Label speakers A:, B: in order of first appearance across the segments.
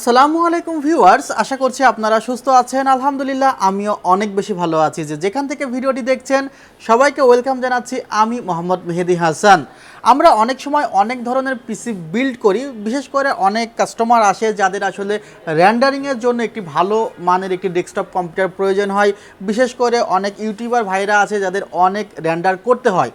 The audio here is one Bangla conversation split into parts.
A: আসসালামু আলাইকুম ভিউয়ার্স, আশা করছি আপনারা সুস্থ আছেন। আলহামদুলিল্লাহ আমিও অনেক বেশি ভালো আছি। যেখান থেকে ভিডিওটি দেখছেন সবাইকে ওয়েলকাম জানাচ্ছি। আমি মোহাম্মদ মেহেদি হাসান। আমরা অনেক সময় অনেক ধরনের পিসি বিল্ড করি, বিশেষ করে অনেক কাস্টমার আসে যাদের আসলে র্যান্ডারিংয়ের জন্য একটি ভালো মানের একটি ডেস্কটপ কম্পিউটার প্রয়োজন হয়। বিশেষ করে অনেক ইউটিউবার ভাইরা আছে যাদের অনেক র্যান্ডার করতে হয়।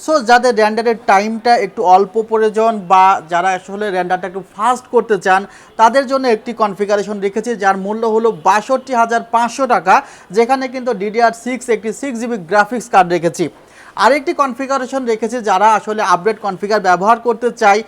A: সো যাদের র্যান্ডারের টাইমটা একটু অল্প প্রয়োজন বা যারা আসলে র্যান্ডারটা একটু ফাস্ট করতে চান তাদের জন্য একটি কনফিগারেশন রেখেছি যার মূল্য হলো ৬২,৫০০ টাকা, যেখানে কিন্তু DDR6 একটি 6GB গ্রাফিক্স কার্ড রেখেছি। আরেকটি কনফিগারেশন রেখেছি যারা আসলে আপডেট কনফিগার ব্যবহার করতে চাই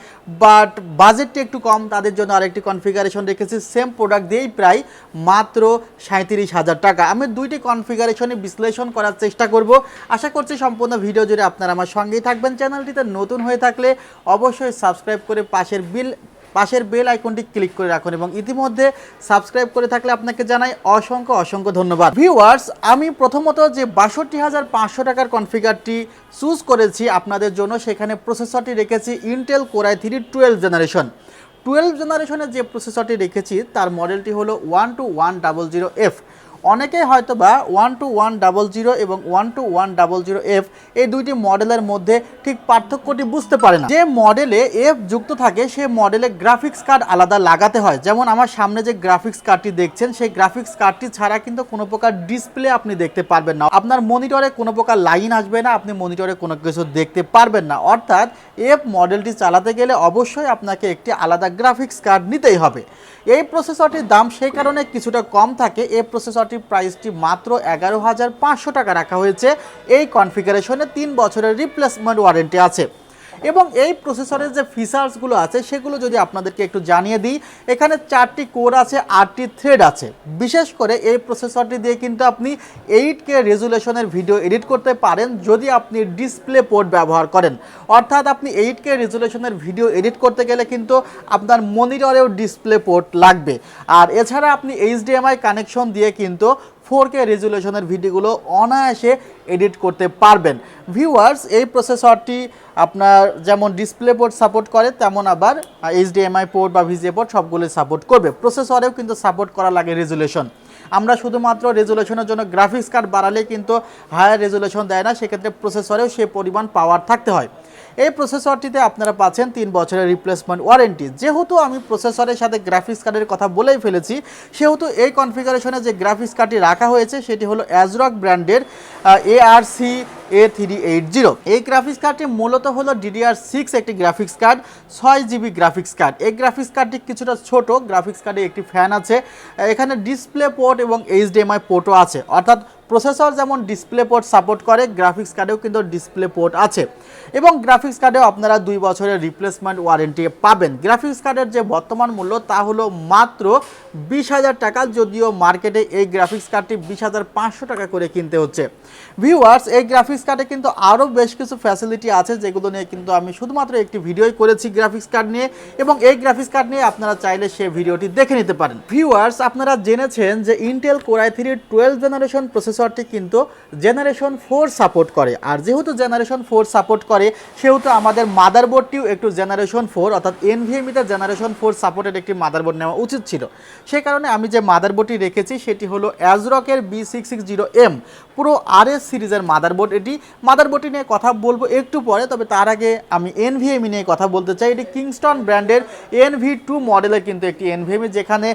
A: বাট বাজেটটা একটু কম, তাদের জন্য আরেকটি কনফিগারেশন রেখেছি সেম প্রোডাক্ট দিয়েই প্রায় মাত্র ৩৭,০০০ টাকা। আমি দুইটি কনফিগারেশনে বিশ্লেষণ করার চেষ্টা করব। আশা করছি সম্পূর্ণ ভিডিও জুড়ে আপনারা আমার সঙ্গেই থাকবেন। চ্যানেলটিতে নতুন হয়ে থাকলে অবশ্যই সাবস্ক্রাইব করে পাশের বেল আইকনটি ক্লিক করে রাখুন এবং ইতিমধ্যে সাবস্ক্রাইব করে থাকলে আপনাকে জানাই অসংখ্য ধন্যবাদ। ভিউয়ার্স, আমি প্রথমত যে ৬২,৫০০ টাকার কনফিগারটি চুজ করেছি আপনাদের জন্য, সেখানে প্রসেসরটি রেখেছি ইন্টেল কোর i3 12 জেনারেশনের যে প্রসেসরটি রেখেছি তার মডেলটি হলো 12100F। অনেকেই হয়তো বা 12100 এবং 12100F এই দুইটি মডেলের মধ্যে ঠিক পার্থক্যটি বুঝতে পারে না। যে মডেলে F যুক্ত থাকে সে মডেলে গ্রাফিক্স কার্ড আলাদা লাগাতে হয়। যেমন আমার সামনে যে গ্রাফিক্স কার্ডটি দেখছেন সেই গ্রাফিক্স কার্ডটি ছাড়া কিন্তু কোনো প্রকার ডিসপ্লে আপনি দেখতে পারবেন না, আপনার মনিটরে কোনো প্রকার লাইন আসবে না, আপনি মনিটরে কোনো কিছু দেখতে পারবেন না। অর্থাৎ F মডেলটি চালাতে গেলে অবশ্যই আপনাকে একটি আলাদা গ্রাফিক্স কার্ড নিতেই হবে। এই প্রসেসরটির দাম সেই কারণে কিছুটা কম থাকে। এই প্রসেসরটির প্রাইসটি মাত্র ১১,৫০০ টাকা রাখা হয়েছে। এই কনফিগারেশনে ৩ বছরের রিপ্লেসমেন্ট ওয়ারেন্টি আছে। এবং এই প্রসেসরের যে ফিচার্সগুলো আছে সেগুলো যদি আপনাদেরকে একটু জানিয়ে দিই, এখানে 4টি কোর আছে, 8টি থ্রেড আছে। বিশেষ করে এই প্রসেসরটি দিয়ে কিন্তু আপনি 8K রেজুলেশনের ভিডিও এডিট করতে পারেন যদি আপনি ডিসপ্লে পোর্ট ব্যবহার করেন। অর্থাৎ আপনি 8K রেজুলেশনের ভিডিও এডিট করতে গেলে কিন্তু আপনার মনিটরেও ডিসপ্লে পোর্ট লাগবে। আর এছাড়া আপনি HDMI কানেকশন দিয়ে কিন্তু 4K রেজুলেশনের ভিডিওগুলো অনায়াসে এডিট করতে পারবেন। ভিউয়ার্স, এই প্রসেসরটি আপনার যেমন ডিসপ্লে পোর্ট সাপোর্ট করে তেমন আবার HDMI পোর্ট বা VGA পোর্ট সবগুলো সাপোর্ট করবে। প্রসেসরেও কিন্তু সাপোর্ট করা লাগে রেজুলেশন। আমরা শুধুমাত্র রেজুলেশনের জন্য গ্রাফিক্স কার্ড বাড়ালে কিন্তু হায়ার রেজুলেশন দেয় না, সেক্ষেত্রে প্রসেসরেও সে পরিমাণ পাওয়ার থাকতে হয়। এই প্রসেসরটিতে আপনারা পাচ্ছেন 3 বছরের রিপ্লেসমেন্ট ওয়ারেন্টি। যেহেতু আমি প্রসেসরের সাথে গ্রাফিক্স কার্ডের কথা বলেই ফেলেছি, সেহেতু এই কনফিগারেশনে যে গ্রাফিক্স কার্ডটি রাখা হয়েছে সেটি হলো Asrock ব্র্যান্ডের ARC A380। এই গ্রাফিক্স কার্ডটি মূলত হলো DDR6 একটি graphics card, 6GB graphics card. এই গ্রাফিক্স কার্ডটি কিছুটা ছোট, গ্রাফিক্স কার্ডে একটি ফ্যান আছে, এখানে ডিসপ্লে পোর্ট এবং HDMI পোর্টও আছে। অর্থাৎ প্রসেসর যেমন ডিসপ্লে পোর্ট সাপোর্ট করে, গ্রাফিক্স কার্ডেও কিন্তু ডিসপ্লে পোর্ট আছে এবং গ্রাফিক্স কার্ডেও আপনারা 2 বছরের রিপ্লেসমেন্ট ওয়ারেন্টি পাবেন। গ্রাফিক্স কার্ডের যে বর্তমান মূল্য তা হলো মাত্র 20,000 টাকা, যদিও মার্কেটে এই গ্রাফিক্স কার্ডটি 20,500 টাকা করে কিনতে হচ্ছে। ভিউয়ার্স, এই গ্রাফিক্স কার্ডে কিন্তু আরও বেশ কিছু ফ্যাসিলিটি আছে যেগুলো নিয়ে কিন্তু আমি শুধুমাত্র একটি ভিডিওই করেছি গ্রাফিক্স কার্ড নিয়ে, এবং এই গ্রাফিক্স কার্ড নিয়ে আপনারা চাইলে সেই ভিডিওটি দেখে নিতে পারেন। ভিউয়ার্স, আপনারা জেনেছেন যে ইন্টেল কোর i3 12 জেনারেশন প্রসেসরটি কিন্তু জেনারেশন 4 সাপোর্ট করে। আর যেহেতু জেনারেশন 4 সাপোর্ট করে সেহেতু আমাদের মাদারবোর্ডটিও একটু জেনারেশন 4 অর্থাৎ NVMe তে জেনারেশন 4 সাপোর্টেড একটি মাদারবোর্ড নেওয়া উচিত ছিল। সেই কারণে আমি যে মাদারবোর্ডটি রেখেছি সেটি হলো Asrock-এর B660M পুরো RS সিরিজের মাদারবোর্ড। এটি মাদারবোর্ডটি নিয়ে কথা বলবো একটু পরে, তবে তার আগে আমি NVMe নিয়ে কথা বলতে চাই। এটি কিংস্টন ব্র্যান্ডের NV2 মডেলের কিন্তু একটি NVMe, যেখানে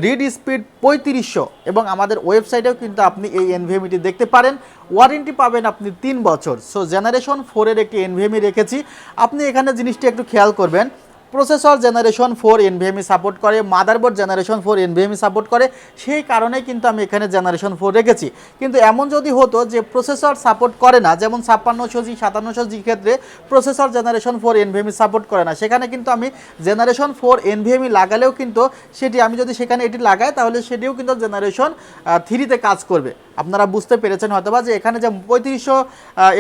A: রিড স্পিড 3500 এবং আমাদের ওয়েবসাইটেও কিন্তু আপনি এই NVMeটি দেখতে পারেন। ওয়ারেন্টি পাবেন আপনি 3 বছর। সো জেনারেশন 4-এর একটি NVMe রেখেছি। আপনি এখানে জিনিসটি একটু খেয়াল করবেন, প্রসেসর জেনারেশন 4 NVMe সাপোর্ট করে, মাদারবোর্ড জেনারেশন 4 NVMe সাপোর্ট করে, সেই কারণেই কিন্তু আমি এখানে জেনারেশন 4 রেখেছি। কিন্তু এমন যদি হতো যে প্রসেসর সাপোর্ট করে না, যেমন 5600G 5700G ক্ষেত্রে প্রসেসর জেনারেশন 4 NVMe সাপোর্ট করে না, সেখানে কিন্তু আমি জেনারেশন 4 NVMe লাগালেও কিন্তু সেটি আমি যদি সেখানে এটি লাগাই তাহলে সেটিও কিন্তু জেনারেশন 3-তে কাজ করবে। আপনারা বুঝতে পেরেছেন হয়তোবা যে এখানে যে 3500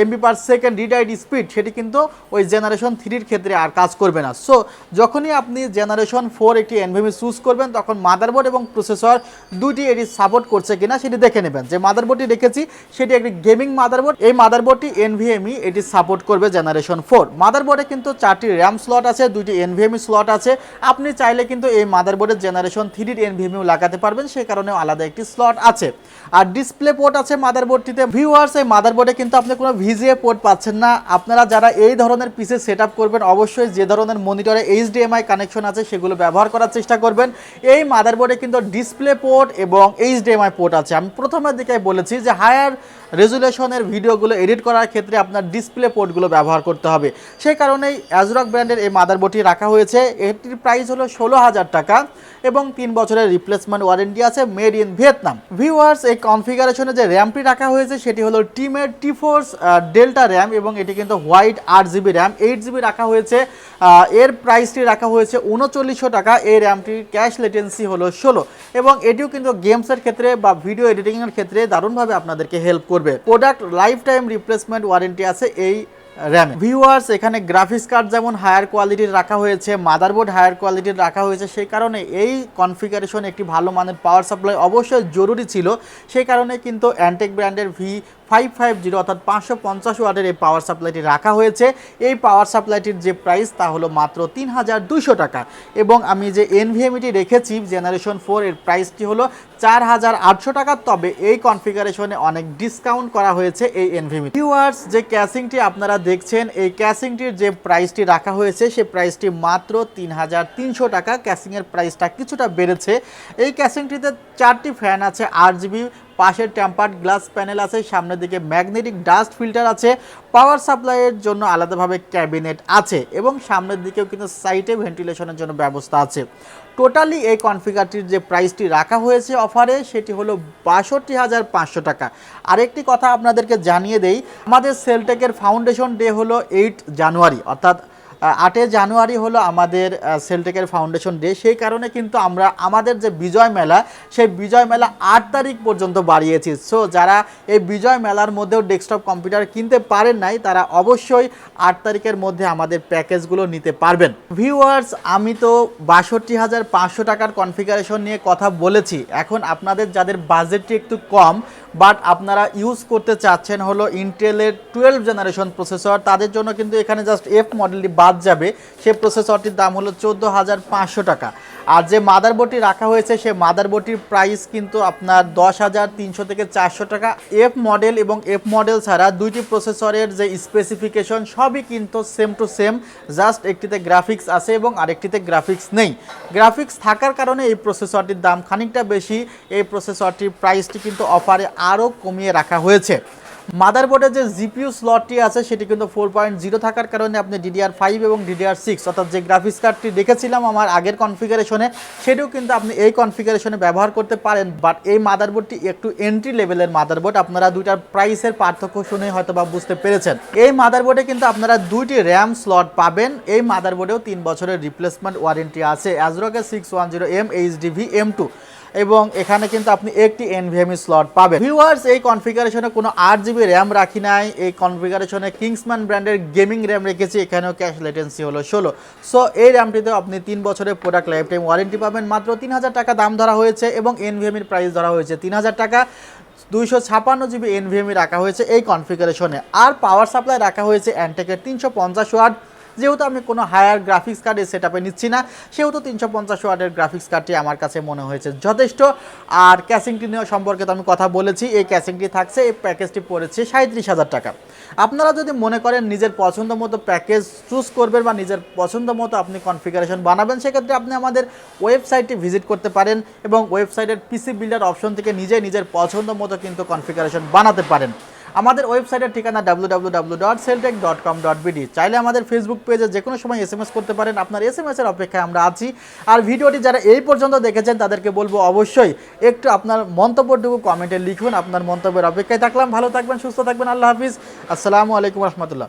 A: MB/s রিড রাইট স্পিড সেটি কিন্তু ওই জেনারেশন 3-র ক্ষেত্রে আর কাজ করবে না। সো যখনই আপনি জেনারেশন 4 একটি NVMe চুজ করবেন তখন মাদারবোর্ড এবং প্রসেসর দুটি এটি সাপোর্ট করছে কিনা সেটি দেখে নেবেন। যে মাদারবোর্ডটি রেখেছি সেটি একটি গেমিং মাদারবোর্ড, এই মাদারবোর্ডটি NVMe এটি সাপোর্ট করবে জেনারেশন 4। মাদারবোর্ডে কিন্তু 4টি র্যাম স্লট আছে, 2টি NVMe স্লট আছে। আপনি চাইলে কিন্তু এই মাদারবোর্ডের জেনারেশন 3 NVMe লাগাতে পারবেন, সেই কারণে আলাদা একটি স্লট আছে। আর ডিসপ্লে পোর্ট আছে মাদারবোর্ডটিতে। ভিউয়ার্স, এই মাদারবোর্ডে কিন্তু আপনি কোনো VGA পোর্ট পাচ্ছেন না। আপনারা যারা এই ধরনের পিসি সেট আপ করবেন অবশ্যই যে ধরনের মনিটরে HDMI কানেকশন আছে সেগুলো ব্যবহার করার চেষ্টা করবেন। এই মাদারবোর্ডে কিন্তু ডিসপ্লে পোর্ট এবং HDMI পোর্ট আছে। আমি প্রথমের দিকে বলেছি যে হায়ার রেজুলেশনের ভিডিওগুলো এডিট করার ক্ষেত্রে আপনার ডিসপ্লে পোর্টগুলো ব্যবহার করতে হবে। সেই কারণেই অ্যাজরক ব্র্যান্ডের এই মাদারবোর্ডটি রাখা হয়েছে। এটির প্রাইস হলো 16,000 টাকা এবং 3 বছরের রিপ্লেসমেন্ট ওয়ারেন্টি আছে, মেড ইন ভিয়েতনাম। ভিউয়ার্স, এই কনফিগারেশনে যে র্যামটি রাখা হয়েছে সেটি হলো টিমের টিফোর্স ডেল্টা র্যাম এবং এটি কিন্তু হোয়াইট 8GB র্যাম, 8GB রাখা হয়েছে। এর প্রাইসটি রাখা হয়েছে 3900 টাকা। এই র্যামটির ক্যাশ লেটেন্সি হলো 16 এবং এটিও কিন্তু গেমসের ক্ষেত্রে বা ভিডিও এডিটিংয়ের ক্ষেত্রে দারুণভাবে আপনাদেরকে হেল্প করবে। Product life time replacement warranty আছে এই র্যাম। ভিউয়ার্স, এখানে গ্রাফিক্স কার্ড যেমন হায়ার কোয়ালিটির রাখা হয়েছে, মাদারবোর্ড হায়ার কোয়ালিটির রাখা হয়েছে, সেই কারণে এই কনফিগারেশন একটি ভালো মানের পাওয়ার সাপ্লাই অবশ্যই জরুরি ছিল। সেই কারণে কিন্তু অ্যান্টেক ব্র্যান্ডের V550 অর্থাৎ 550 ওয়াটের এই পাওয়ার সাপ্লাইটি রাখা হয়েছে। এই পাওয়ার সাপ্লাইটির যে প্রাইস তা হলো মাত্র 3200 টাকা এবং আমি যে NVMeটি রেখেছি জেনারেশন 4 এর প্রাইসটি হলো 4800 টাকা। তবে এই কনফিগারেশনে অনেক ডিসকাউন্ট করা হয়েছে এই NVMe। ভিউয়ার্স, যে ক্যাসিংটি আপনারা দেখছেন এই ক্যাসিংটির যে প্রাইসটি রাখা হয়েছে সেই প্রাইসটি মাত্র 3300 টাকা। ক্যাসিংয়ের প্রাইসটা কিছুটা বেড়েছে। এই ক্যাসিংটিতে 4টি ফ্যান আছে, RGB, পাশের টেম্পার্ড গ্লাস প্যানেল আছে, সামনের দিকে ম্যাগনেটিক ডাস্ট ফিল্টার আছে, পাওয়ার সাপ্লাইয়ের জন্য আলাদাভাবে ক্যাবিনেট আছে এবং সামনের দিকেও কিন্তু সাইডে ভেন্টিলেশনের জন্য ব্যবস্থা আছে। টোটালি এই কনফিগারটির যে প্রাইসটি রাখা হয়েছে অফারে সেটি হলো 62,500 টাকা। আরেকটি কথা আপনাদেরকে জানিয়ে দেই, আমাদের সেলটেকের ফাউন্ডেশন ডে হলো 8 জানুয়ারি, অর্থাৎ 8 জানুয়ারি হলো আমাদের সেলটেকের ফাউন্ডেশন ডে। সেই কারণে কিন্তু আমরা আমাদের যে বিজয় মেলা সেই বিজয় মেলা 8 তারিখ পর্যন্ত বাড়িয়েছি। সো যারা এই বিজয় মেলার মধ্যেও ডেস্কটপ কম্পিউটার কিনতে পারেন নাই তারা অবশ্যই 8 তারিখের মধ্যে আমাদের প্যাকেজগুলো নিতে পারবেন। ভিউয়ার্স, আমি তো 62,500 টাকার কনফিগারেশন নিয়ে কথা বলেছি। এখন আপনাদের যাদের বাজেটটি একটু কম বাট আপনারা ইউজ করতে চাচ্ছেন হলো ইন্টেলের 12 জেনারেশন প্রসেসর, তাদের জন্য কিন্তু এখানে জাস্ট F মডেলটি বাদ যাবে। সেই প্রসেসরটির দাম হলো 14,500 টাকা। আর যে মাদারবোর্ডটি রাখা হয়েছে সেই মাদারবোর্ডটির প্রাইস কিন্তু আপনার 10,300 থেকে 400 টাকা। F মডেল এবং F মডেল ছাড়া দুইটি প্রসেসরের যে স্পেসিফিকেশন সবই কিন্তু সেম টু সেম, জাস্ট একটিতে গ্রাফিক্স আছে এবং আরেকটিতে গ্রাফিক্স নেই। গ্রাফিক্স থাকার কারণে এই প্রসেসরটির দাম খানিকটা বেশি। এই প্রসেসরটির প্রাইসটি কিন্তু অফারে আরও কমিয়ে রাখা হয়েছে। মাদারবোর্ডের যে GPU স্লটটি আছে সেটি কিন্তু 4.0 থাকার কারণে আপনি DDR5 এবং DDR6 অর্থাৎ যে গ্রাফিক্স কার্ডটি দেখেছিলাম আমার আগের কনফিগারেশনে সেটিও কিন্তু আপনি এই কনফিগারেশনে ব্যবহার করতে পারেন। বাট এই মাদারবোর্ডটি একটু এন্ট্রি লেভেলের মাদারবোর্ড, আপনারা দুইটার প্রাইসের পার্থক্য শুনে হয়তো বা বুঝতে পেরেছেন। এই মাদারবোর্ডে কিন্তু আপনারা 2টি র্যাম স্লট পাবেন। এই মাদারবোর্ডেও 3 বছরের রিপ্লেসমেন্ট ওয়ারেন্টি আছে। অ্যাজরকের 610M HDV M2 এবং এখানে কিন্তু আপনি একটি NVMe স্লট পাবেন। ভিউয়ার্স, এই কনফিগারেশনে কোনো 8GB র্যাম রাখি নাই। এই কনফিগারেশনে কিংসম্যান ব্র্যান্ডের গেমিং র্যাম রেখেছি। এখানেও ক্যাশ লেটেন্সি হলো 16। সো এই র্যামটিতেও আপনি 3 বছরের প্রোডাক্ট লাইফ টাইম ওয়ারেন্টি পাবেন। মাত্র 3000 টাকা দাম ধরা হয়েছে এবং NVMeর প্রাইস ধরা হয়েছে 3000 টাকা। 256GB NVMe রাখা হয়েছে এই কনফিগারেশনে। আর পাওয়ার সাপ্লাই রাখা হয়েছে অ্যান্টেকের 350 ওয়াট। যেহেতু আমি কোনো হায়ার গ্রাফিক্স কার্ড এই সেটআপে নিচ্ছি না সেহেতু 350 ওয়াটের গ্রাফিক্স কার্ডটি আমার কাছে মনে হয়েছে যথেষ্ট। আর ক্যাসিংটি নিয়ে সম্পর্কে তো আমি কথা বলেছি, এই ক্যাসিংটি থাকছে, এই প্যাকেজটি পড়েছে 37,000 টাকা। আপনারা যদি মনে করেন নিজের পছন্দ মতো প্যাকেজ চুজ করবেন বা নিজের পছন্দ মতো আপনি কনফিগারেশন বানাবেন, সেক্ষেত্রে আপনি আমাদের ওয়েবসাইটটি ভিজিট করতে পারেন এবং ওয়েবসাইটের পিসি বিল্ডার অপশন থেকে নিজের পছন্দ মতো কিন্তু কনফিগারেশন বানাতে পারেন। আমাদের ওয়েবসাইটের ঠিকানা www.celltech.com.bd। চাইলে আমাদের ফেসবুক পেজে যে কোনো সময় SMS করতে পারেন, আপনার SMS এর অপেক্ষায় আমরা আছি। আর ভিডিওটি যারা এই পর্যন্ত দেখেছেন তাদেরকে বলবো অবশ্যই একটু আপনার মন্তব্যটুকু কমেন্টে লিখুন। আপনার মন্তব্যের অপেক্ষায় থাকলাম। ভালো থাকবেন, সুস্থ থাকবেন। আল্লাহ হাফিজ। আসসালামু আলাইকুম রহমতুল্লাহ।